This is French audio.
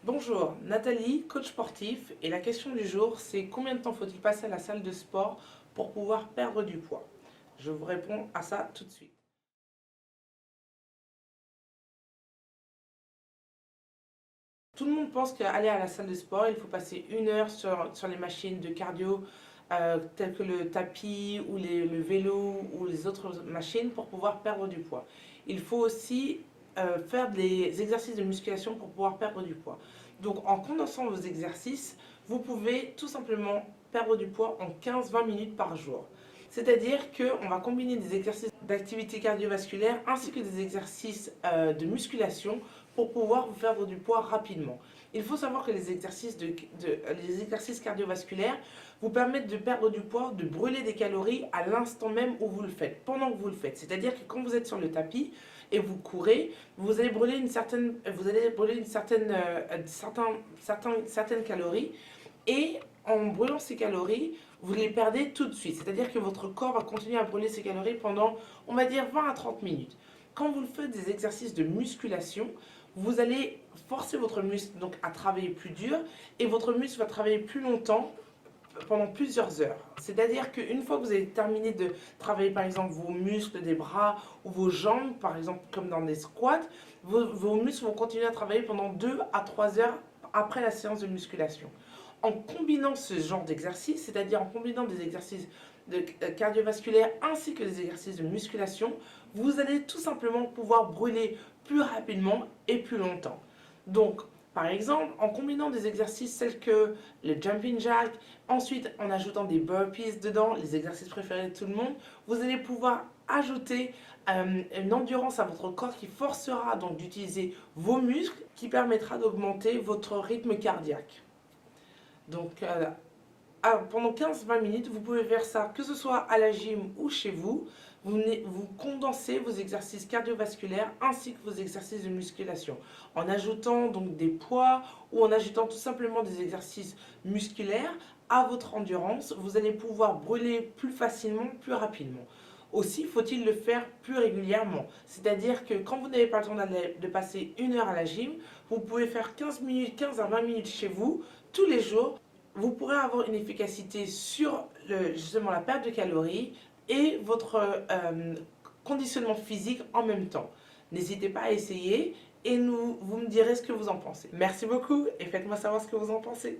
Bonjour, Nathalie, coach sportif, et la question du jour, c'est combien de temps faut-il passer à la salle de sport pour pouvoir perdre du poids? Je vous réponds à ça tout de suite. Tout le monde pense qu'aller à la salle de sport, il faut passer 1 heure sur les machines de cardio telles que le tapis ou le vélo ou les autres machines pour pouvoir perdre du poids. Il faut aussi faire des exercices de musculation pour pouvoir perdre du poids. Donc en condensant vos exercices, vous pouvez tout simplement perdre du poids en 15-20 minutes par jour. C'est-à-dire qu'on va combiner des exercices d'activité cardiovasculaire ainsi que des exercices de musculation pour pouvoir vous perdre du poids rapidement. Il faut savoir que les exercices cardiovasculaires vous permettent de perdre du poids, de brûler des calories à l'instant même où vous le faites, pendant que vous le faites. C'est-à-dire que quand vous êtes sur le tapis et vous courez, vous allez brûler certaines calories, et en brûlant ces calories, vous les perdez tout de suite. C'est-à-dire que votre corps va continuer à brûler ces calories pendant, on va dire, 20 à 30 minutes. Quand vous faites des exercices de musculation, vous allez forcer votre muscle donc à travailler plus dur et votre muscle va travailler plus longtemps pendant plusieurs heures. C'est-à-dire qu'une fois que vous avez terminé de travailler par exemple vos muscles des bras ou vos jambes, par exemple comme dans des squats, vos muscles vont continuer à travailler pendant 2 à 3 heures après la séance de musculation. En combinant ce genre d'exercice, c'est-à-dire en combinant des exercices cardiovasculaires ainsi que des exercices de musculation, vous allez tout simplement pouvoir brûler plus rapidement et plus longtemps. Donc, par exemple, en combinant des exercices tels que le jumping jack, ensuite en ajoutant des burpees dedans, les exercices préférés de tout le monde, vous allez pouvoir ajouter une endurance à votre corps qui forcera donc d'utiliser vos muscles, qui permettra d'augmenter votre rythme cardiaque. Donc, pendant 15-20 minutes, vous pouvez faire ça, que ce soit à la gym ou chez vous. Vous condensez vos exercices cardiovasculaires ainsi que vos exercices de musculation en ajoutant donc des poids ou en ajoutant tout simplement des exercices musculaires à votre endurance. Vous allez pouvoir brûler plus facilement, plus rapidement. Aussi, faut-il le faire plus régulièrement. C'est-à-dire que quand vous n'avez pas le temps de passer 1 heure à la gym, vous pouvez faire 15 minutes, 15 à 20 minutes chez vous, tous les jours. Vous pourrez avoir une efficacité sur justement la perte de calories et votre conditionnement physique en même temps. N'hésitez pas à essayer et vous me direz ce que vous en pensez. Merci beaucoup et faites-moi savoir ce que vous en pensez.